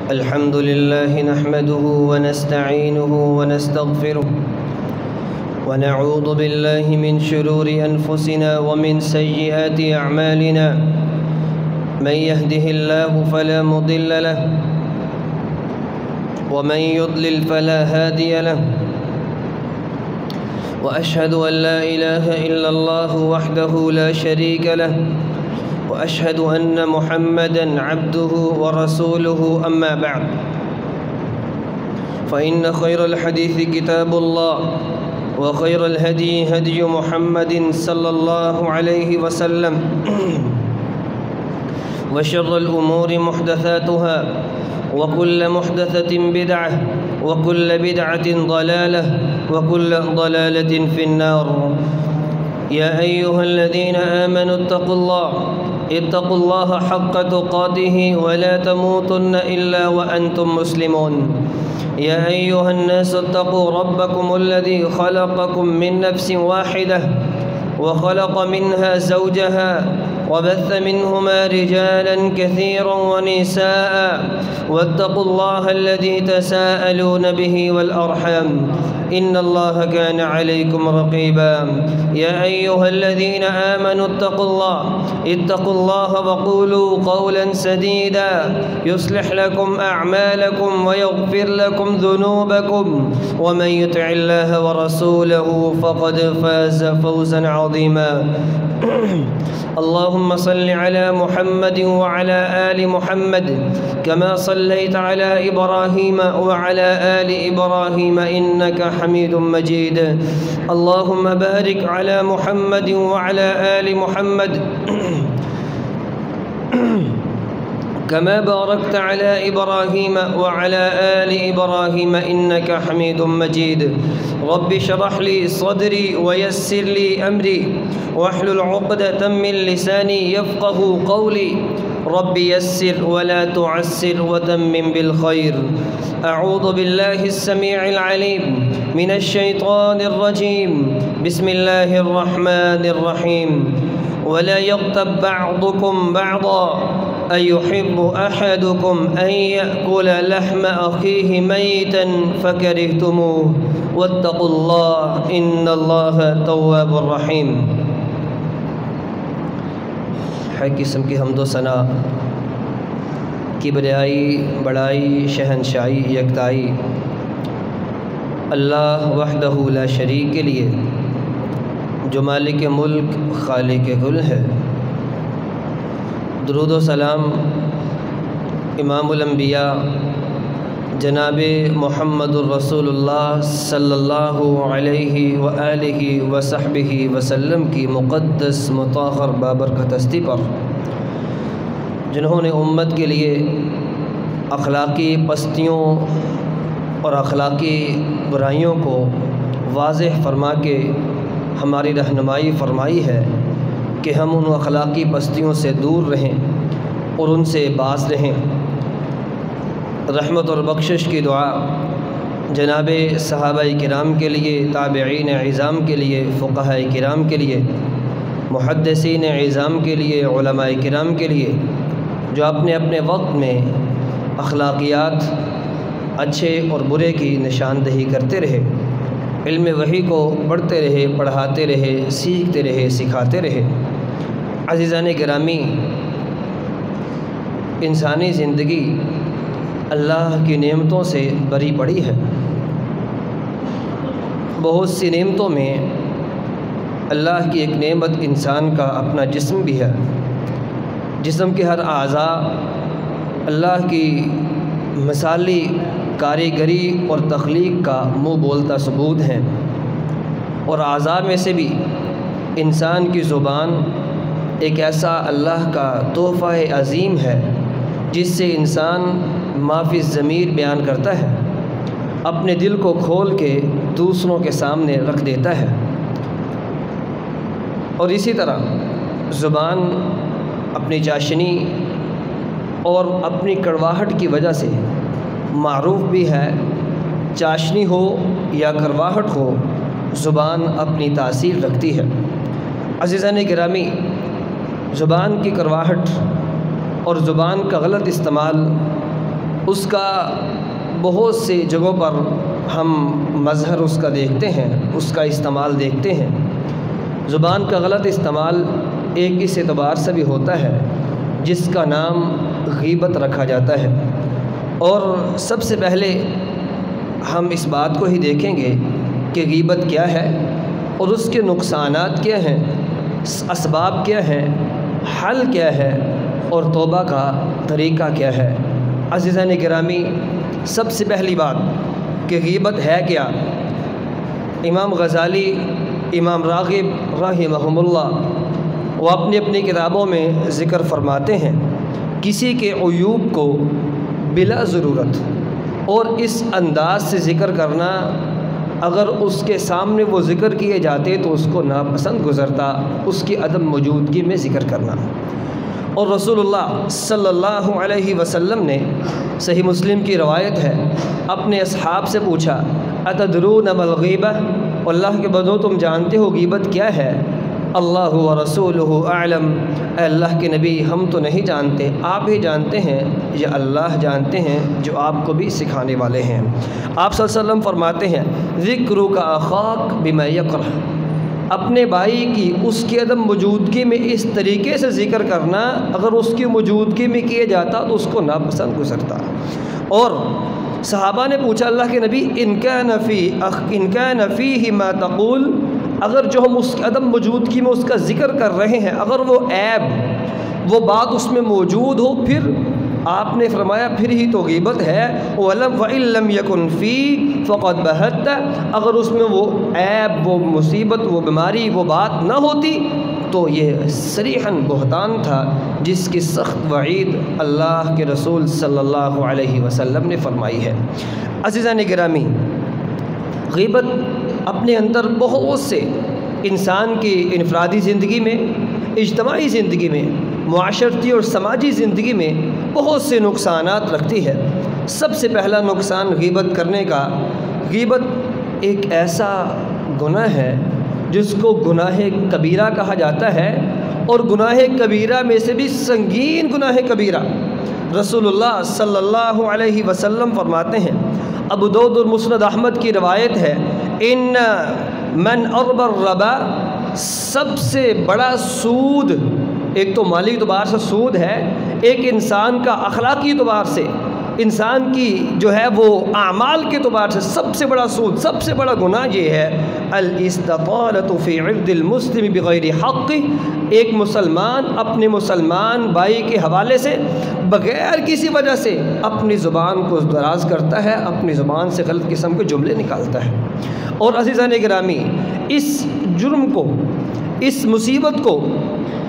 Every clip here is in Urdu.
الحمد لله نحمده ونستعينه ونستغفره ونعوذ بالله من شرور أنفسنا ومن سيئات أعمالنا من يهده الله فلا مضل له ومن يضلل فلا هادي له وأشهد أن لا إله إلا الله وحده لا شريك له وأشهد أن محمدًا عبده ورسوله أما بعد فإن خير الحديث كتاب الله وخير الهدي هدي محمد صلى الله عليه وسلم وشر الأمور محدثاتها وكل محدثة بدعة وكل بدعة ضلالة وكل ضلالة في النار يا أيها الذين آمنوا اتقوا الله حق تقاته ولا تموتن إلا وأنتم مسلمون يا أيها الناس اتقوا ربكم الذي خلقكم من نفس واحدة وخلق منها زوجها وبث منهما رجالا كثيرا ونساء واتقوا الله الذي تساءلون به والأرحام إن الله كان عليكم رقيبا يا أيها الذين آمنوا اتقوا الله وقولوا قولا سديدا يصلح لكم أعمالكم ويغفر لكم ذنوبكم ومن يطع الله ورسوله فقد فاز فوزا عظيما اللهم صل على محمد وعلى آل محمد كما صليت على إبراهيم وعلى آل إبراهيم إنك حميد مجيد اللهم بارك على محمد وعلى آل محمد كما باركت على إبراهيم وعلى آل إبراهيم إنك حميد مجيد رب اشرح لي صدري ويسر لي أمري واحلل عقدة من لساني يفقه قولي رب يسر ولا تعسر وتمم بالخير أعوذ بالله السميع العليم من الشيطان الرجيم بسم الله الرحمن الرحيم ولا يغتب بعضكم بعضا أيحب أحدكم أن يأكل لحم أخيه ميتا فكرهتموه واتقوا الله إن الله تواب رحيم ہے قسم کی حمد و ثنا کبریائی بڑائی شہنشاہی یکتائی اللہ وحدہ لا شریک کے لیے جو مالک ملک خالق کل ہے درود و سلام امام الانبیاء جناب محمد الرسول اللہ صلی اللہ علیہ وآلہ وصحبہ وسلم کی مقدس مطہر بابرکت ہستی پر جنہوں نے امت کے لیے اخلاقی پستیوں اور اخلاقی برائیوں کو واضح فرما کے ہماری رہنمائی فرمائی ہے کہ ہم ان اخلاقی پستیوں سے دور رہیں اور ان سے باز رہیں۔ رحمت اور بخشش کی دعا جناب صحابہ کرام کے لیے، تابعین عظام کے لیے، فقہاء کرام کے لیے، محدثین عظام کے لیے، علماء کرام کے لیے جو اپنے اپنے وقت میں اخلاقیات اچھے اور برے کی نشاندہی کرتے رہے، علم وحی کو پڑھتے رہے، پڑھاتے رہے، سیکھتے رہے، سکھاتے رہے۔ عزیزان گرامی، انسانی زندگی اللہ کی نعمتوں سے بری پڑی ہے۔ بہت سی نعمتوں میں اللہ کی ایک نعمت انسان کا اپنا جسم بھی ہے۔ جسم کے ہر اعضاء اللہ کی مثالی کاریگری اور تخلیق کا منہ بولتا ثبوت ہیں، اور اعضاء میں سے بھی انسان کی زبان ایک ایسا اللہ کا تحفہ عظیم ہے جس سے انسان ما فی الضمیر بیان کرتا ہے، اپنے دل کو کھول کے دوسروں کے سامنے رکھ دیتا ہے۔ اور اسی طرح زبان اپنی چاشنی اور اپنی کڑواہٹ کی وجہ سے معروف بھی ہے۔ چاشنی ہو یا کڑواہٹ ہو، زبان اپنی تاثیر رکھتی ہے۔ عزیزان گرامی، زبان کی کڑواہٹ اور زبان کا غلط استعمال اس کا بہت سی جگہوں پر ہم مظہر اس کا دیکھتے ہیں، اس کا استعمال دیکھتے ہیں۔ زبان کا غلط استعمال ایک اس اعتبار سے بھی ہوتا ہے جس کا نام غیبت رکھا جاتا ہے، اور سب سے پہلے ہم اس بات کو ہی دیکھیں گے کہ غیبت کیا ہے اور اس کے نقصانات کیا ہیں، اسباب کیا ہیں، حل کیا ہے اور توبہ کا طریقہ کیا ہے۔ عزیزان گرامی، سب سے پہلی بات کہ غیبت ہے کیا؟ امام غزالی، امام راغب رحمہم اللہ وہ اپنی اپنی کتابوں میں ذکر فرماتے ہیں، کسی کے عیوب کو بلا ضرورت اور اس انداز سے ذکر کرنا، اگر اس کے سامنے وہ ذکر کیے جاتے تو اس کو ناپسند گزرتا، اس کی عدم موجودگی میں ذکر کرنا۔ اور رسول اللہ صلی اللہ علیہ وسلم نے صحیح مسلم کی روایت ہے، اپنے اصحاب سے پوچھا اتدرون ما الغیبہ، اللہ کے بندو تم جانتے ہو غیبت کیا ہے؟ اللہ ورسولہ اعلم، اے اللہ کے نبی ہم تو نہیں جانتے، آپ ہی جانتے ہیں یا اللہ جانتے ہیں جو آپ کو بھی سکھانے والے ہیں۔ آپ صلی اللہ علیہ وسلم فرماتے ہیں ذکرک اخاک بما یکرہ، اپنے بھائی کی اس کی عدم موجودگی میں اس طریقے سے ذکر کرنا، اگر اس کی موجودگی میں کیا جاتا تو اس کو ناپسند گزرتا۔ اور صحابہ نے پوچھا اللہ کے نبی ان کان فیہ ما تقول، اگر جو ہم اس کی عدم موجودگی میں اس کا ذکر کر رہے ہیں اگر وہ عیب، وہ بات اس میں موجود ہو، پھر آپ نے فرمایا پھر ہی تو غیبت ہے۔ وَإِن لَمْ يَكُنْ فِي فَقَدْ بَهَتَّ، اگر اس میں وہ عیب، وہ مصیبت، وہ بیماری، وہ بات نہ ہوتی تو یہ صریحاً بہتان تھا جس کی سخت وعید اللہ کے رسول صلی اللہ علیہ وسلم نے فرمائی ہے۔ عزیزان گرامی، غیبت اپنے اندر بہت سے انسان کی انفرادی زندگی میں، اجتماعی زندگی میں، معاشرتی اور سماجی زندگی میں بہت سے نقصانات رکھتی ہے۔ سب سے پہلا نقصان غیبت کرنے کا، غیبت ایک ایسا گناہ ہے جس کو گناہ کبیرہ کہا جاتا ہے، اور گناہ کبیرہ میں سے بھی سنگین گناہ کبیرہ۔ رسول اللہ صلی اللہ علیہ وسلم فرماتے ہیں، ابو داؤد اور مسند احمد کی روایت ہے، ان من اربى الربا، سب سے بڑا سود، ایک تو مالی اعتبار سے سود ہے، ایک انسان کا اخلاقی اعتبار سے، انسان کی جو ہے وہ اعمال کے اعتبار سے سب سے بڑا سود، سب سے بڑا گناہ یہ ہے الاستطالة فی عرض المسلم بغیر حق، ایک مسلمان اپنے مسلمان بھائی کے حوالے سے بغیر کسی وجہ سے اپنی زبان کو دراز کرتا ہے، اپنی زبان سے غلط قسم کے جملے نکالتا ہے۔ اور عزیزان گرامی، اس جرم کو، اس مصیبت کو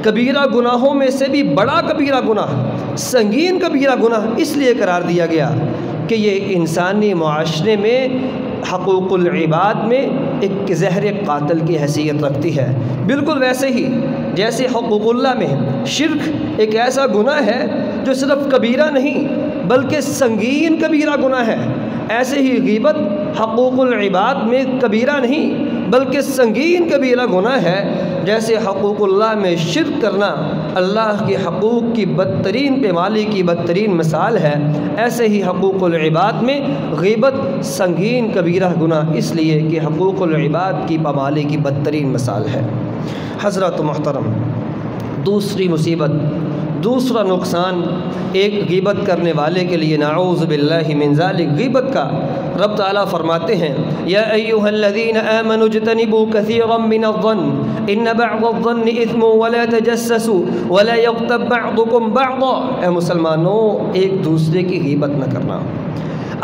کبیرہ گناہوں میں سے بھی بڑا کبیرہ گناہ، سنگین کبیرہ گناہ اس لیے قرار دیا گیا کہ یہ انسانی معاشرے میں حقوق العباد میں ایک زہر قاتل کی حیثیت رکھتی ہے۔ بالکل ویسے ہی جیسے حقوق اللہ میں شرک ایک ایسا گناہ ہے جو صرف کبیرہ نہیں بلکہ سنگین کبیرہ گناہ ہے، ایسے ہی غیبت حقوق العباد میں کبیرہ نہیں بلکہ سنگین کبیرہ گناہ ہے۔ جیسے حقوق اللہ میں شرک کرنا اللہ کے حقوق کی بدترین پیمالی کی بدترین مثال ہے، ایسے ہی حقوق العباد میں غیبت سنگین کبیرہ گناہ اس لیے کہ حقوق العباد کی پامالی کی بدترین مثال ہے۔ حضرات محترم، دوسری مصیبت، دوسرا نقصان ایک غیبت کرنے والے کے لیے، نعوذ باللہ من ذالک، غیبت کا رب تعالیٰ فرماتے ہیں یا ایہا الذین آمنوا اجتنبوا کثیرا من الظن ان بعض الظن اثم ولا تجسسوا ولا یغتب بعضکم بعضا، اے مسلمانوں ایک دوسرے کی غیبت نہ کرنا۔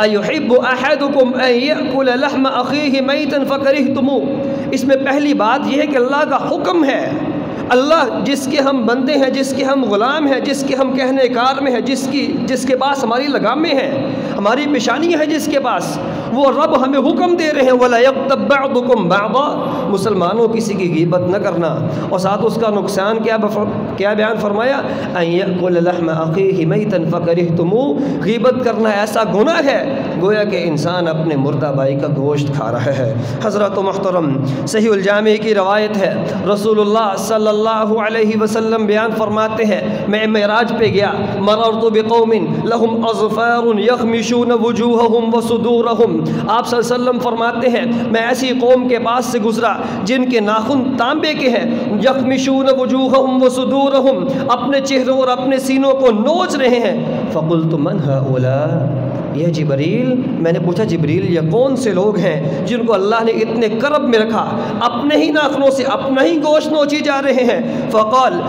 ایحب احدکم ان یأکل لحم اخیہ میتا فکرہتموہ، اس میں پہلی بات یہ ہے کہ اللہ کا حکم ہے، اللہ جس کے ہم بندے ہیں، جس کے ہم غلام ہیں، جس کے ہم کہنے کار میں ہیں، جس کے پاس ہماری لگامیں ہیں، ہماری پیشانیاں ہیں جس کے پاس، وہ رب ہمیں حکم دے رہے ہیں وَلَا يَغْتَبْ بَعْضُكُمْ بَعْضًا، مسلمانوں کسی کی غیبت نہ کرنا۔ اور ساتھ اس کا نقصان کیا بیان فرمایا، أَن يَأْكُلَ لَحْمَ أَخِيهِ مَيْتًا فَكَرِهْتُمُوهُ، غیبت کرنا ایسا گناہ ہے گویا کہ انسان اپنے مردہ بھائی کا گوشت کھا رہا ہے۔ حضرات محترم، صحیح الجامع کی روایت ہے، رسول اللہ صلی اللہ علیہ وسلم بیان فرماتے ہیں میں معراج پہ گیا، مررت بقوم لهم اظفار یخمشون وجوہہم وصدورہم، آپ صلی اللہ علیہ وسلم فرماتے ہیں میں ایسی قوم کے پاس سے گزرا جن کے ناخن تانبے کے ہیں، یخمشون وجوہہم وصدورہم، اپنے چہروں اور اپنے سینوں کو نوچ رہے ہیں۔ فقلت من هؤلاء، یہ جبریل، میں نے پوچھا جبریل یہ کون سے لوگ ہیں جن کو اللہ نے اتنے کرب میں رکھا، اپنے ہی ناخنوں سے اپنا ہی گوشت نوچی جا رہے ہیں؟ فقال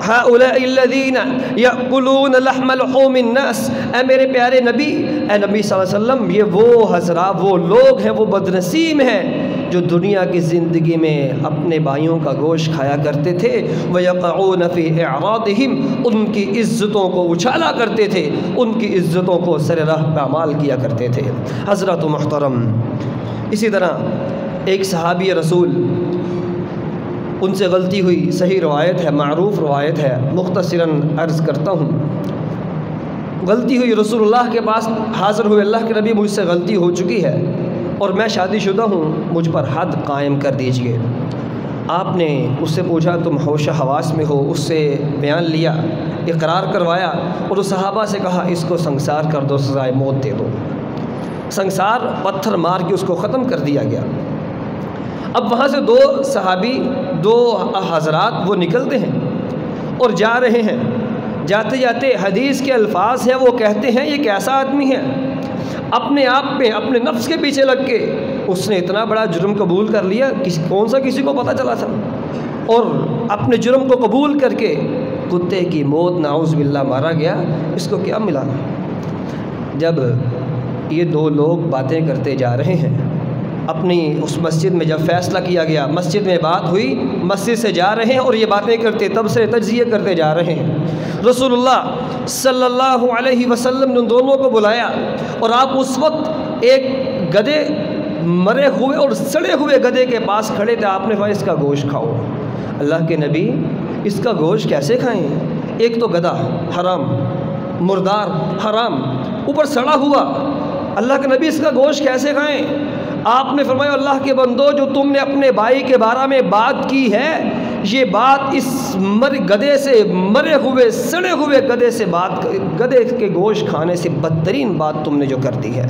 هؤلاء الذين يأكلون لحم لحوم الناس، اے میرے پیارے نبی، اے نبی صلی اللہ علیہ وسلم، یہ وہ حضرات، وہ لوگ ہیں، وہ بدنصیب ہیں جو دنیا کی زندگی میں اپنے بھائیوں کا گوشت کھایا کرتے تھے، وَيَقَعُونَ فِي إِعْرَاضِهِمْ، ان کی عزتوں کو اچھالا کرتے تھے، ان کی عزتوں کو سر راہ پامال کیا کرتے تھے۔ حضرت محترم، اسی طرح ایک صحابی رسول، ان سے غلطی ہوئی، صحیح روایت ہے، معروف روایت ہے، مختصراً عرض کرتا ہوں، غلطی ہوئی، رسول اللہ کے پاس حاضر ہوئے، اللہ کے نبی مجھ سے غلطی ہو چکی ہے اور میں شادی شدہ ہوں، مجھ پر حد قائم کر دیجئے۔ آپ نے اس سے پوچھا تم ہوش حواس میں ہو، اس سے بیان لیا، اقرار کروایا اور اس صحابہ سے کہا اس کو سنگسار کر دو، سزائے موت دے دو۔ سنگسار پتھر مار کے اس کو ختم کر دیا گیا۔ اب وہاں سے دو صحابی، دو حضرات وہ نکلتے ہیں اور جا رہے ہیں، جاتے جاتے حدیث کے الفاظ ہیں، وہ کہتے ہیں یہ کیسا آدمی ہے، اپنے آپ پہ اپنے نفس کے پیچھے لگ کے اس نے اتنا بڑا جرم قبول کر لیا، کون سا کسی کو پتہ چلا تھا، اور اپنے جرم کو قبول کر کے کتے کی موت نعوذ باللہ مارا گیا۔ اس کو کیا ملا؟ جب یہ دو لوگ باتیں کرتے جا رہے ہیں، اپنی اس مسجد میں جب فیصلہ کیا گیا، مسجد میں بات ہوئی، مسجد سے جا رہے ہیں اور یہ باتیں کرتے، تب سے تجزیہ کرتے جا رہے ہیں۔ رسول اللہ صلی اللہ علیہ وسلم نے ان دونوں کو بلایا اور آپ اس وقت ایک گدھے، مرے ہوئے اور سڑے ہوئے گدھے کے پاس کھڑے تھے، آپ نے فرمایا اس کا گوشت کھاؤ۔ اللہ کے نبی اس کا گوشت کیسے کھائیں؟ ایک تو گدھا حرام، مردار حرام، اوپر سڑا ہوا، اللہ کے نبی اس کا گوشت کیسے کھائیں؟ آپ نے فرمایا اللہ کے بندو، جو تم نے اپنے بھائی کے بارے میں بات کی ہے، یہ بات اس گدھے سے، مرے ہوئے سڑے ہوئے گدھے سے بات، گدھے کے گوشت کھانے سے بدترین بات تم نے جو کر دی ہے۔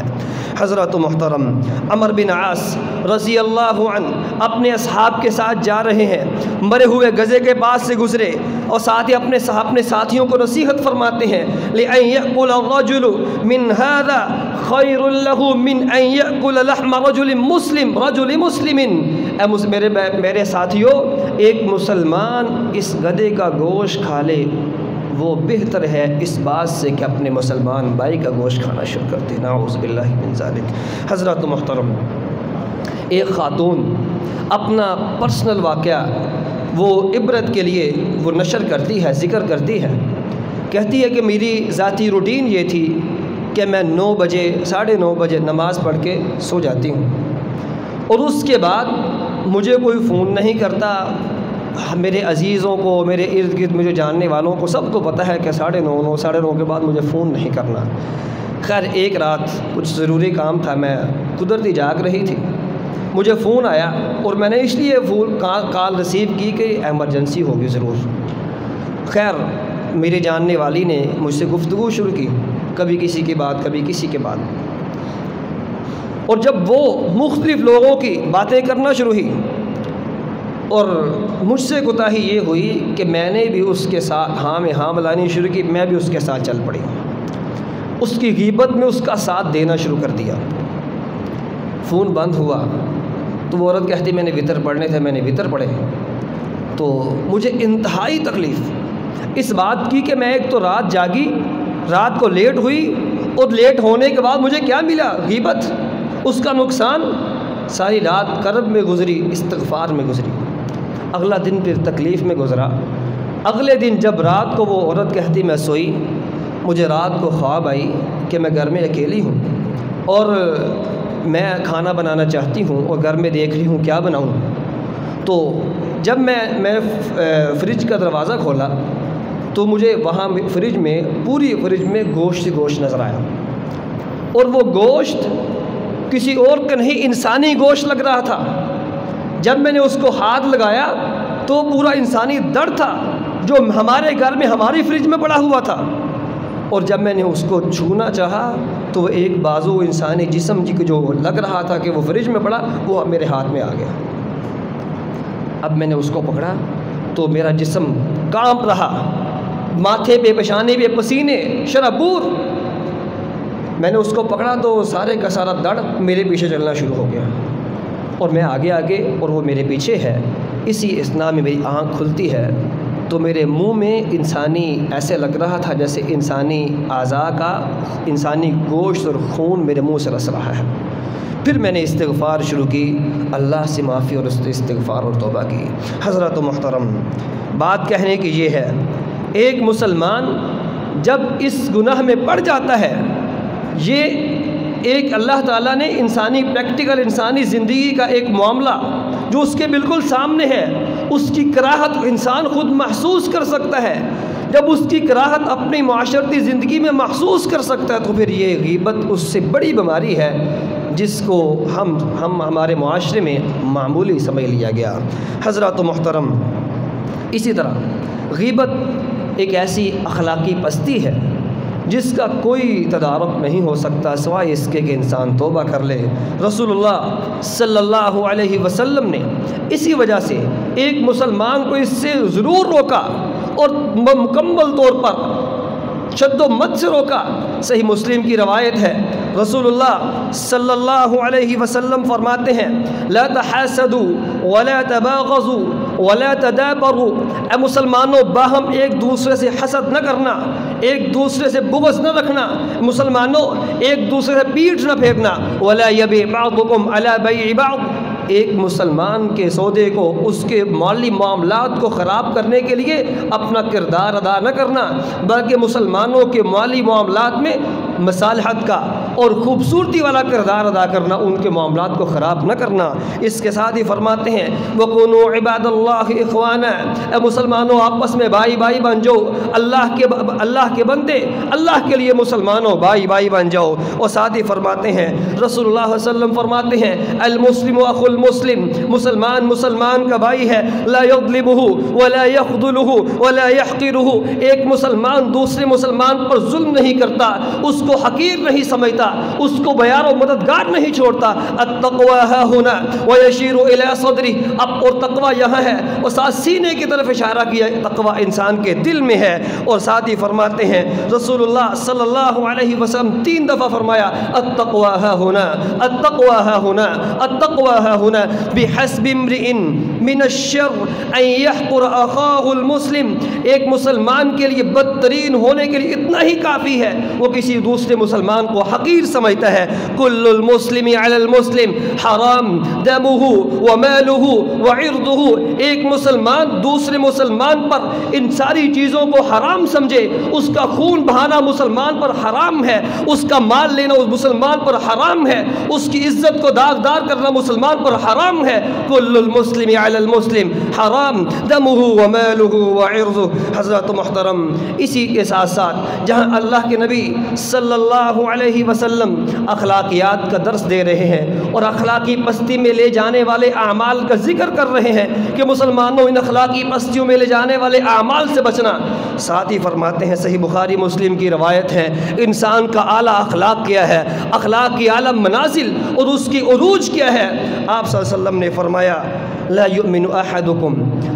حضرت محترم، عمر بن عاص رضی اللہ عنہ اپنے اصحاب کے ساتھ جا رہے ہیں، مرے ہوئے گدھے کے پاس سے گزرے اور ساتھ ہی اپنے ساتھیوں کو نصیحت فرماتے ہیں، لِأَن يَأْكُلَ الرَّجُلُ مِنْ هَذَا خَيْرٌ لَهُ مِنْ أَن يَأْكُلَ لَحْمَ رَجُلٍ مُسْلِمٍ۔ میرے ساتھیوں، ایک مسلمان اس گدھے کا گوشت کھا لے وہ بہتر ہے اس بات سے کہ اپنے مسلمان بھائی کا گوشت کھانا شروع کر دے، نعوذ باللہ من ذالک۔ حضرت محترم، ایک خاتون اپنا پرسنل واقعہ وہ عبرت کے لیے وہ نشر کرتی ہے، ذکر کرتی ہے، کہتی ہے کہ میری ذاتی روٹین یہ تھی کہ میں 9 بجے 9:30 بجے نماز پڑھ کے سو جاتی ہوں، اور اس کے بعد مجھے کوئی فون نہیں کرتا، میرے عزیزوں کو، میرے ارد گرد مجھے جاننے والوں کو سب کو پتہ ہے کہ 9:30 9:30 کے بعد مجھے فون نہیں کرنا۔ خیر ایک رات کچھ ضروری کام تھا، میں قدرتی جاگ رہی تھی، مجھے فون آیا اور میں نے اس لیے کال ریسیو کی کہ ایمرجنسی ہوگی ضرور۔ خیر میرے جاننے والی نے مجھ سے گفتگو شروع کی، کبھی کسی کی بات، کبھی کسی کے بات، اور جب وہ مختلف لوگوں کی باتیں کرنا شروع ہوئی اور مجھ سے کوتاہی یہ ہوئی کہ میں نے بھی اس کے ساتھ ہاں میں ہاں ملانی شروع کی، میں بھی اس کے ساتھ چل پڑی، اس کی غیبت میں اس کا ساتھ دینا شروع کر دیا۔ فون بند ہوا تو وہ عورت کہتی میں نے وطر پڑھنے تھے، میں نے وطر پڑھے، تو مجھے انتہائی تکلیف اس بات کی کہ میں ایک تو رات جاگی، رات کو لیٹ ہوئی، اور لیٹ ہونے کے بعد مجھے کیا ملا؟ غیبت، اس کا نقصان، ساری رات کرب میں گزری، استغفار میں گزری۔ اگلا دن پھر تکلیف میں گزرا۔ اگلے دن جب رات کو وہ عورت کہتی میں سوئی، مجھے رات کو خواب آئی کہ میں گھر میں اکیلی ہوں اور میں کھانا بنانا چاہتی ہوں اور گھر میں دیکھ رہی ہوں کیا بناؤں، تو جب میں فریج کا دروازہ کھولا تو مجھے وہاں فریج میں، پوری فریج میں گوشت نظر آیا، اور وہ گوشت کسی اور کا نہیں، انسانی گوشت لگ رہا تھا۔ جب میں نے اس کو ہاتھ لگایا تو پورا انسانی درد تھا جو ہمارے گھر میں ہماری فریج میں پڑا ہوا تھا، اور جب میں نے اس کو چھونا چاہا تو وہ ایک بازو انسانی جسم جو لگ رہا تھا کہ وہ فریج میں پڑا، وہ میرے ہاتھ میں آ گیا۔ اب میں نے اس کو پکڑا تو میرا جسم کانپ رہا، ماتھے پہ پیشانی پہ پسینے شرابور۔ میں نے اس کو پکڑا تو سارے کا سارا درد میرے پیچھے چلنا شروع ہو گیا، اور میں آگے آگے اور وہ میرے پیچھے ہے۔ اسی اثنا میں میری آنکھ کھلتی ہے تو میرے منہ میں انسانی ایسے لگ رہا تھا جیسے انسانی اعضاء کا انسانی گوشت اور خون میرے منہ سے رس رہا ہے۔ پھر میں نے استغفار شروع کی، اللہ سے معافی اور استغفار اور توبہ کی۔ حضرات محترم، بات کہنے کی یہ ہے، ایک مسلمان جب اس گناہ میں پڑ جاتا ہے، یہ ایک اللہ تعالیٰ نے انسانی پریکٹیکل انسانی زندگی کا ایک معاملہ جو اس کے بالکل سامنے ہے، اس کی کراہت انسان خود محسوس کر سکتا ہے۔ جب اس کی کراہت اپنی معاشرتی زندگی میں محسوس کر سکتا ہے تو پھر یہ غیبت اس سے بڑی بیماری ہے جس کو ہم ہمارے معاشرے میں معمولی سمجھ لیا گیا۔ حضرات محترم، اسی طرح غیبت ایک ایسی اخلاقی پستی ہے جس کا کوئی تدارک نہیں ہو سکتا سوائے اس کے کہ انسان توبہ کر لے۔ رسول اللہ صلی اللہ علیہ وسلم نے اسی وجہ سے ایک مسلمان کو اس سے ضرور روکا اور مکمل طور پر شد و مت سے روکا۔ صحیح مسلم کی روایت ہے، رسول اللہ صلی اللہ علیہ وسلم فرماتے ہیں، لا تحاسدوا ولا تباغضوا ولا تدابروا، اے مسلمانوں باہم ایک دوسرے سے حسد نہ کرنا، ایک دوسرے سے بغض نہ رکھنا، مسلمانوں ایک دوسرے سے پیٹھ نہ پھینکنا، ولا يبيع بعضكم على بيع بعض، ایک مسلمان کے سودے کو، اس کے مالی معاملات کو خراب کرنے کے لیے اپنا کردار ادا نہ کرنا، بلکہ مسلمانوں کے مالی معاملات میں مصالحت کا اور خوبصورتی والا کردار ادا کرنا، ان کے معاملات کو خراب نہ کرنا۔ اس کے ساتھ ہی فرماتے ہیں وَكُونُوا عِبَادَ اللَّهِ إِخْوَانًا، اے مسلمانوں آپس میں بھائی بھائی بن جاؤ، اللہ کے بندے اللہ کے لیے مسلمانوں بھائی بھائی بن جاؤ۔ اور ساتھ ہی فرماتے ہیں رسول اللہ صلی اللہ علیہ وسلم فرماتے ہیں المسلم اخو المسلم، مسلمان کا بھائی ہے، لا يظلمه ولا يخذله ولا يحقره، ایک مسلمان دوسرے مسلمان پر ظلم نہیں کرتا، اس کو حقیر نہیں سمجھتا، اس کو بیار و مددگار نہیں چھوڑتا۔ التقوی ها هنا ويشير الى صدره، اب اور تقوی یہاں ہے اور ساتھ سینے کی طرف اشارہ کیا، تقوی انسان کے دل میں ہے۔ اور ساتھ ہی فرماتے ہیں رسول اللہ صلی اللہ علیہ وسلم 3 دفعہ فرمایا التقوی ها هنا التقوی ها هنا التقوی ها هنا، بحسب امرئ من الشر ان يحقر اخاه المسلم، ایک مسلمان کے لیے بدترین ہونے کے لیے اتنا ہی کافی ہے وہ کسی دوسرے مسلمان کو حقیر سمجھتا ہے۔ کل المسلم علی المسلم حرام دمہ ومالہ وعرضہ، ایک مسلمان دوسرے مسلمان پر ان ساری چیزوں کو حرام سمجھے، اس کا خون بہانا مسلمان پر حرام ہے، اس کا مال لینا اس مسلمان پر حرام ہے، اس کی عزت کو داغدار کرنا مسلمان پر حرام ہے۔ کل المسلم علی المسلم حرام دمہ ومالہ وعرضہ۔ حضرات محترم، اسی کے ساتھ ساتھ جہاں اللہ کے نبی صلی اللہ علیہ وسلم اخلاقیات کا درس دے رہے ہیں اور اخلاقی پستی میں لے جانے والے اعمال کا ذکر کر رہے ہیں کہ مسلمانوں ان اخلاقی پستیوں میں لے جانے والے اعمال سے بچنا، ساتھ ہی فرماتے ہیں صحیح بخاری مسلم کی روایت ہے، انسان کا اعلیٰ اخلاق کیا ہے، اخلاق کی اعلیٰ منازل اور اس کی عروج کیا ہے۔ آپ صلی اللہ علیہ وسلم نے فرمایا لا يؤمن احدكم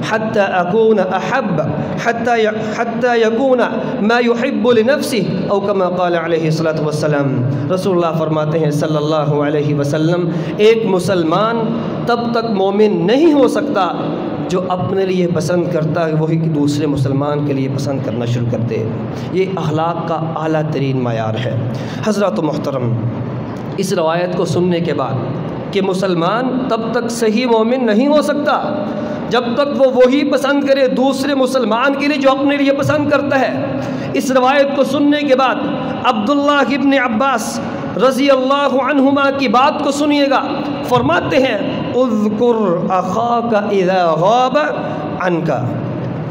حتى اكون احب حتى يكون ما يحب لنفسه او كما قال عليه الصلاة والسلام، رسول اللہ فرماتے ہیں صلی اللہ علیہ وسلم ایک مسلمان تب تک مومن نہیں ہو سکتا جو اپنے لیے پسند کرتا ہے وہی دوسرے مسلمان کے لیے پسند کرنا شروع کر دے۔ یہ اخلاق کا اعلیٰ ترین معیار ہے۔ حضرات محترم، اس روایت کو سننے کے بعد کہ مسلمان تب تک صحیح مومن نہیں ہو سکتا جب تک وہ وہی پسند کرے دوسرے مسلمان کے لیے جو اپنے لیے پسند کرتا ہے، اس روایت کو سننے کے بعد عبداللہ ابن عباس رضی اللہ عنہما کی بات کو سنیے گا، فرماتے ہیں اذکر اخاک اذا غاب عنک،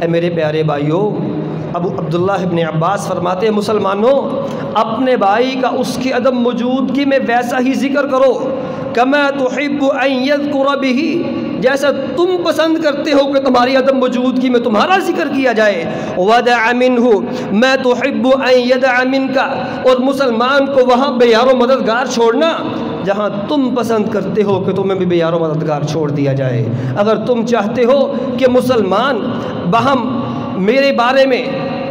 اے میرے پیارے بھائیوں، عبداللہ ابن عباس فرماتے ہیں مسلمانوں اپنے بھائی کا اس کی عدم موجودگی میں ویسا ہی ذکر کرو کما تحب ان یذکر بہ، جیسا تم پسند کرتے ہو کہ تمہاری عدم موجودگی میں تمہارا ذکر کیا جائے. وَدَعَ مِنْهُ مَا تُحِبُّ أَن يَدَعَ مِنْكَ، اور مسلمان کو وہاں بے یار و مددگار چھوڑنا جہاں تم پسند کرتے ہو کہ تمہیں بھی بے یار و مددگار چھوڑ دیا جائے. اگر تم چاہتے ہو کہ مسلمان باہم میرے بارے میں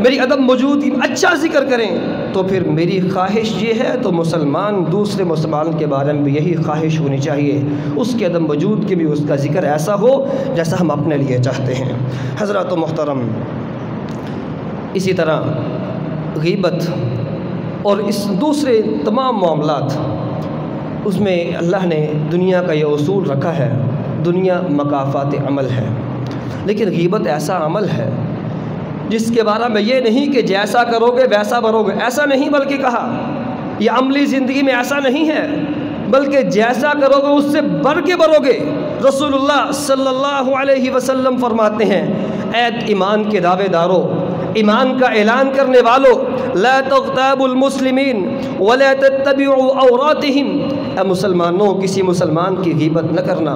میری عدم موجودگی میں اچھا ذکر کریں تو پھر میری خواہش یہ ہے تو مسلمان دوسرے مسلمان کے بارے میں بھی یہی خواہش ہونی چاہیے، اس کے عدم وجود کے بھی اس کا ذکر ایسا ہو جیسا ہم اپنے لیے چاہتے ہیں. حضرات محترم، اسی طرح غیبت اور اس دوسرے تمام معاملات، اس میں اللہ نے دنیا کا یہ اصول رکھا ہے، دنیا مکافات عمل ہے. لیکن غیبت ایسا عمل ہے جس کے بارے میں یہ نہیں کہ جیسا کرو گے ویسا بھرو گے، ایسا نہیں بلکہ کہا یہ عملی زندگی میں ایسا نہیں ہے، بلکہ جیسا کرو گے اس سے بڑھ کے بھرو گے. رسول اللہ صلی اللہ علیہ وسلم فرماتے ہیں، اے ایمان کے دعوے دارو، ایمان کا اعلان کرنے والوں، لا تغتابوا المسلمین ولا تتبعوا عوراتہم، اے مسلمانوں کسی مسلمان کی غیبت نہ کرنا،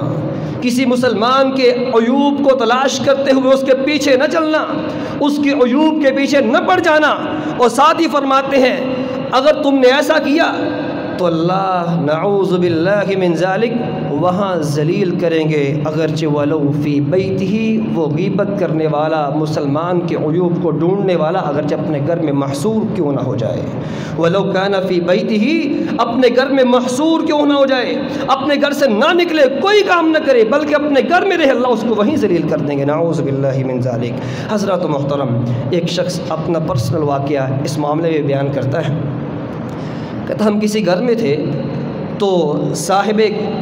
کسی مسلمان کے عیوب کو تلاش کرتے ہوئے اس کے پیچھے نہ چلنا، اس کی عیوب کے پیچھے نہ پڑ جانا. اور ساتھ ہی فرماتے ہیں اگر تم نے ایسا کیا تو اللہ نعوذ باللہ من ذالک وہاں ذلیل کریں گے، اگرچہ ولو فی بیتہ، وہ غیبت کرنے والا مسلمان کے عیوب کو ڈھونڈنے والا اگرچہ اپنے گھر میں محصور کیوں نہ ہو جائے. ولو کان فی بیتہ، اپنے گھر میں محصور کیوں نہ ہو جائے، اپنے گھر سے نہ نکلے، کوئی کام نہ کرے بلکہ اپنے گھر میں رہے، اللہ اس کو وہیں ذلیل کر دیں گے. نعوذ باللہ من ذالک. حضرات محترم، ایک شخص اپنا پرسنل واقعہ اس معاملے میں بیان کرتا ہے. کہتا ہم کسی گھر میں تھے تو صاحب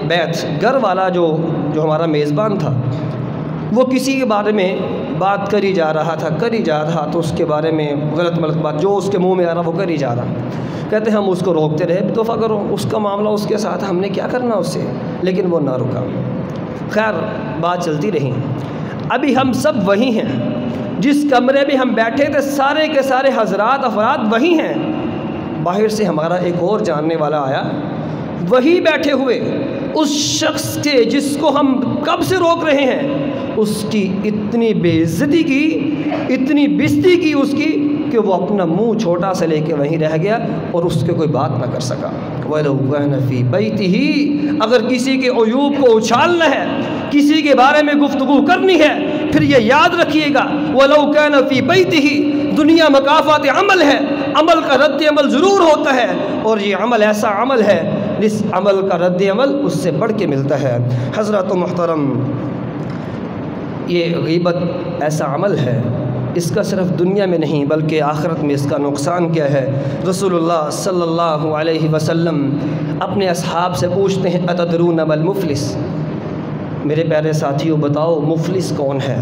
بیت، گھر والا جو ہمارا میزبان تھا، وہ کسی کے بارے میں بات کری جا رہا تھا تو اس کے بارے میں غلط ملط بات جو اس کے منہ میں آ رہا وہ کری جا رہا. کہتے ہم اس کو روکتے رہے، دفع کرو، اس کا معاملہ اس کے ساتھ، ہم نے کیا کرنا اس سے، لیکن وہ نہ رکا. خیر بات چلتی رہی. ابھی ہم سب وہی ہیں، جس کمرے میں ہم بیٹھے تھے سارے کے سارے حضرات افراد وہی ہیں. باہر سے ہمارا ایک اور جاننے والا آیا، وہی بیٹھے ہوئے اس شخص کے جس کو ہم کب سے روک رہے ہیں، اس کی اتنی بے عزتی کی، اتنی بےزتی کی اس کی کہ وہ اپنا منہ چھوٹا سا لے کے وہیں رہ گیا اور اس کے کوئی بات نہ کر سکا. وَلَوْ كَانَ فِي بَيْتِهِ، اگر کسی کے عیوب کو اچھالنا ہے، کسی کے بارے میں گفتگو کرنی ہے، پھر یہ یاد رکھیے گا وَلَوْ كَانَ فِي بَيْتِهِ، دنیا مکافات عمل ہے، عمل کا رد عمل ضرور ہوتا ہے، اور یہ عمل ایسا عمل ہے جس عمل کا رد عمل اس سے بڑھ کے ملتا ہے. حضرات محترم، یہ غیبت ایسا عمل ہے، اس کا صرف دنیا میں نہیں بلکہ آخرت میں اس کا نقصان کیا ہے. رسول اللہ صلی اللہ علیہ وسلم اپنے اصحاب سے پوچھتے ہیں اتدرون ما المفلس، میرے پیارے ساتھیوں بتاؤ مفلس کون ہے؟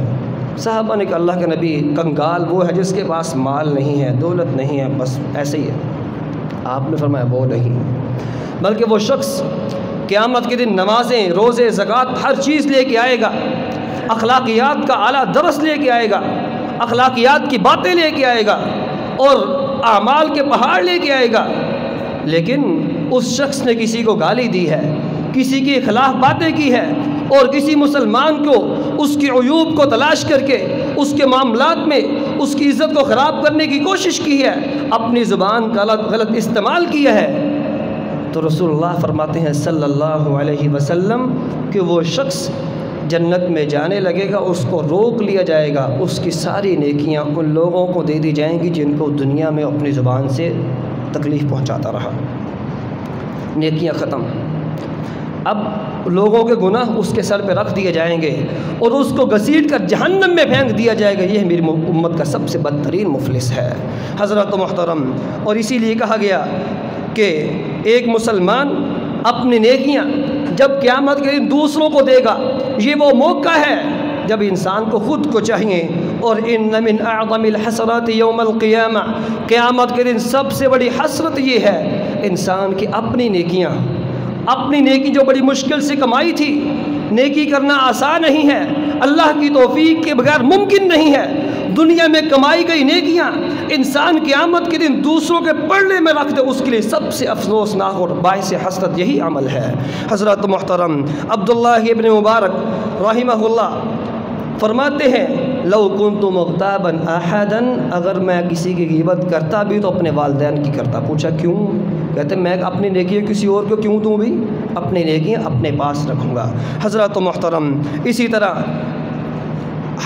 صحابہ نے کہا اللہ کے نبی کنگال وہ ہے جس کے پاس مال نہیں ہے، دولت نہیں ہے، بس ایسے ہی ہے. آپ نے فرمایا وہ نہیں، بلکہ وہ شخص قیامت کے دن نمازیں، روزے، زکوٰۃ ہر چیز لے کے آئے گا، اخلاقیات کا اعلیٰ درس لے کے آئے گا، اخلاقیات کی باتیں لے کے آئے گا اور اعمال کے پہاڑ لے کے آئے گا، لیکن اس شخص نے کسی کو گالی دی ہے، کسی کے خلاف باتیں کی ہے اور کسی مسلمان کو اس کے عیوب کو تلاش کر کے اس کے معاملات میں اس کی عزت کو خراب کرنے کی کوشش کی ہے، اپنی زبان کا غلط استعمال کیا ہے، تو رسول اللہ فرماتے ہیں صلی اللہ علیہ وسلم کہ وہ شخص جنت میں جانے لگے گا، اس کو روک لیا جائے گا، اس کی ساری نیکیاں ان لوگوں کو دے دی جائیں گی جن کو دنیا میں اپنی زبان سے تکلیف پہنچاتا رہا. نیکیاں ختم، اب لوگوں کے گناہ اس کے سر پہ رکھ دیے جائیں گے اور اس کو گھسیٹ کر جہنم میں پھینک دیا جائے گا. یہ میری امت کا سب سے بدترین مفلس ہے. حضرات محترم، اور اسی لیے کہا گیا کہ ایک مسلمان اپنی نیکیاں جب قیامت کے دن دوسروں کو دے گا، یہ وہ موقع ہے جب انسان کو خود کو چاہیے. اور ان من اعظم الحسرات یوم القیامہ، قیامت کے دن سب سے بڑی حسرت یہ ہے انسان کی اپنی نیکیاں، اپنی نیکی جو بڑی مشکل سے کمائی تھی. نیکی کرنا آسان نہیں ہے، اللہ کی توفیق کے بغیر ممکن نہیں ہے. دنیا میں کمائی گئی نیکیاں انسان قیامت کے دن دوسروں کے پڑھنے میں رکھ دے، اس کے لیے سب سے افسوسناک اور باعث حسرت یہی عمل ہے۔ حضرت محترم عبداللہ ابن مبارک رحمہ اللہ فرماتے ہیں لو کنت مغتابا احدا، اگر میں کسی کی غیبت کرتا بھی تو اپنے والدین کی کرتا۔ پوچھا کیوں؟ کہتے میں اپنی نیکیاں کسی اور کو کیوں دوں بھی، اپنی نیکیاں اپنے پاس رکھوں گا۔ حضرت محترم اسی طرح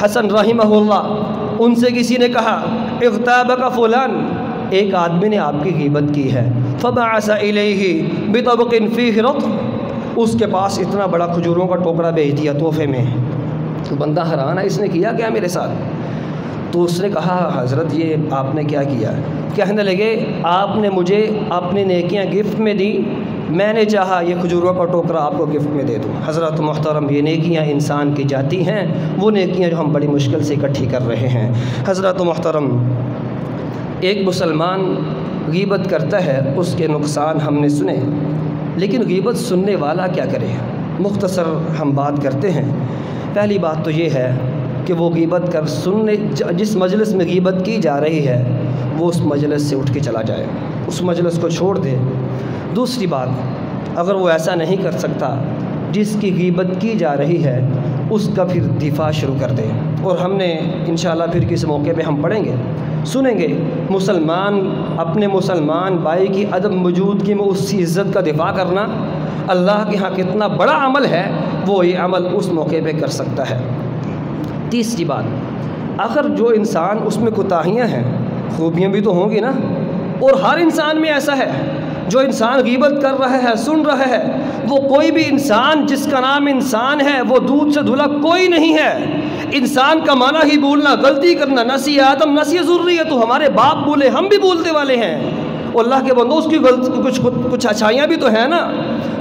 حسن رحمہ اللہ، ان سے کسی نے کہا اغتابک فلان، ایک آدمی نے آپ کی غیبت کی ہے، فبعث الیہ بطبق فیہ رطب، اس کے پاس اتنا بڑا کھجوروں کا ٹوکرا بھیج دیا تحفے میں۔ تو بندہ حیران ہے، اس نے کیا کیا میرے ساتھ؟ تو اس نے کہا حضرت یہ آپ نے کیا کیا؟ کہنے لگے آپ نے مجھے اپنی نیکیاں گفٹ میں دی، میں نے چاہا یہ کھجوروں کا ٹوکرا آپ کو گفٹ میں دے دوں۔ حضرت محترم یہ نیکیاں انسان کی جاتی ہیں، وہ نیکیاں جو ہم بڑی مشکل سے اکٹھی کر رہے ہیں۔ حضرت محترم ایک مسلمان غیبت کرتا ہے، اس کے نقصان ہم نے سنے، لیکن غیبت سننے والا کیا کرے؟ مختصر ہم بات کرتے ہیں۔ پہلی بات تو یہ ہے کہ وہ غیبت کر سننے، جس مجلس میں غیبت کی جا رہی ہے وہ اس مجلس سے اٹھ کے چلا جائے، اس مجلس کو چھوڑ دے۔ دوسری بات، اگر وہ ایسا نہیں کر سکتا، جس کی غیبت کی جا رہی ہے اس کا پھر دفاع شروع کر دے۔ اور ہم نے انشاءاللہ پھر کسی موقع پہ ہم پڑھیں گے، سنیں گے، مسلمان اپنے مسلمان بھائی کی عدم موجودگی میں اس کی عزت کا دفاع کرنا اللہ کے ہاں کتنا بڑا عمل ہے، وہ یہ عمل اس موقع پہ کر سکتا ہے۔ تیسری بات، اگر جو انسان اس میں کوتاہیاں ہیں، خوبیاں بھی تو ہوں گی نا، اور ہر انسان میں ایسا ہے، جو انسان غیبت کر رہا ہے، سن رہا ہے، وہ کوئی بھی انسان جس کا نام انسان ہے وہ دودھ سے دھلا کوئی نہیں ہے۔ انسان کا معنی ہی بولنا، غلطی کرنا، نسی آدم نسی ذریت، تو ہمارے باپ بولے، ہم بھی بولتے والے ہیں، اور اللہ کے بندوں اس کی کچھ اچھائیاں بھی تو ہیں نا۔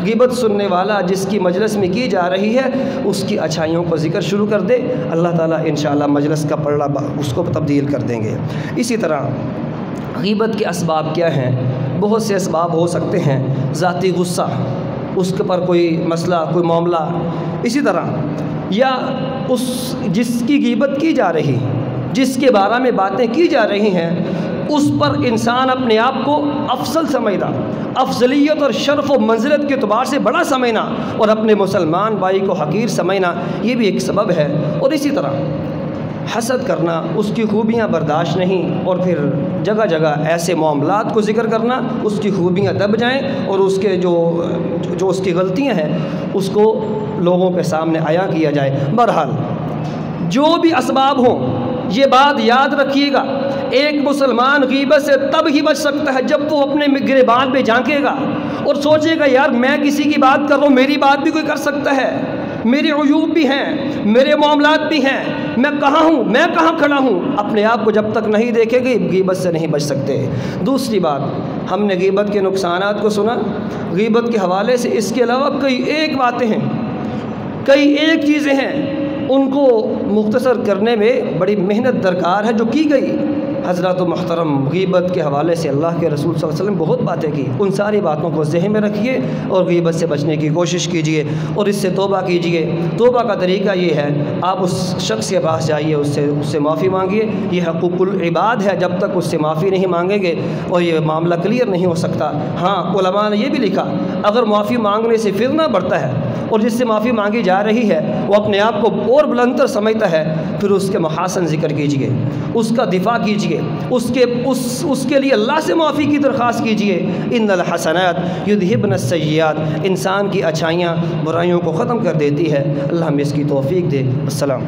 غیبت سننے والا جس کی مجلس میں کی جا رہی ہے اس کی اچھائیوں کو ذکر شروع کر دے، اللہ تعالیٰ انشاءاللہ مجلس کا پلڑا اس کو تبدیل کر دیں گے۔ اسی طرح غیبت کے اسباب کیا ہیں؟ بہت سے اسباب ہو سکتے ہیں، ذاتی غصہ، اس کے پر کوئی مسئلہ، کوئی معاملہ، اسی طرح یا اس جس کی غیبت کی جا رہی، جس کے بارے میں باتیں کی جا رہی ہیں، اس پر انسان اپنے آپ کو افضل سمجھنا، افضلیت اور شرف و منزلت کے اعتبار سے بڑا سمجھنا، اور اپنے مسلمان بھائی کو حقیر سمجھنا، یہ بھی ایک سبب ہے۔ اور اسی طرح حسد کرنا، اس کی خوبیاں برداشت نہیں، اور پھر جگہ جگہ ایسے معاملات کو ذکر کرنا اس کی خوبیاں دب جائیں، اور اس کے جو اس کی غلطیاں ہیں اس کو لوگوں کے سامنے عیاں کیا جائے۔ بہرحال جو بھی اسباب ہوں، یہ بات یاد رکھیے گا، ایک مسلمان غیبت سے تب ہی بچ سکتا ہے جب وہ اپنے گریبان پہ جھانکے گا اور سوچے گا یار میں کسی کی بات کر رہا ہوں، میری بات بھی کوئی کر سکتا ہے، میرے عیوب بھی ہیں، میرے معاملات بھی ہیں، میں کہاں ہوں، میں کہاں کھڑا ہوں۔ اپنے آپ کو جب تک نہیں دیکھے گی غیبت سے نہیں بچ سکتے۔ دوسری بات، ہم نے غیبت کے نقصانات کو سنا، غیبت کے حوالے سے اس کے علاوہ کئی ایک باتیں ہیں، کئی ایک چیزیں ہیں، ان کو مختصر کرنے میں بڑی محنت درکار ہے جو کی گئی۔ حضرات محترم غیبت کے حوالے سے اللہ کے رسول صلی اللہ علیہ وسلم بہت باتیں کی، ان ساری باتوں کو ذہن میں رکھیے اور غیبت سے بچنے کی کوشش کیجیے اور اس سے توبہ کیجیے۔ توبہ کا طریقہ یہ ہے، آپ اس شخص کے پاس جائیے، اس سے معافی مانگیے، یہ حقوق العباد ہے، جب تک اس سے معافی نہیں مانگیں گے اور یہ معاملہ کلیئر نہیں ہو سکتا۔ ہاں علماء نے یہ بھی لکھا، اگر معافی مانگنے سے فتنہ بڑھتا ہے اور جس سے معافی مانگی جا رہی ہے وہ اپنے آپ کو اور بلندتر سمجھتا ہے، پھر اس کے محاسن ذکر کیجیے، اس کا دفاع کیجیے، اس کے لیے اللہ سے معافی کی درخواست کیجیے۔ ان الحسنات یذہبن السیئات، انسان کی اچھائیاں برائیوں کو ختم کر دیتی ہے۔ اللہ ہمیں اس کی توفیق دے۔ السلام۔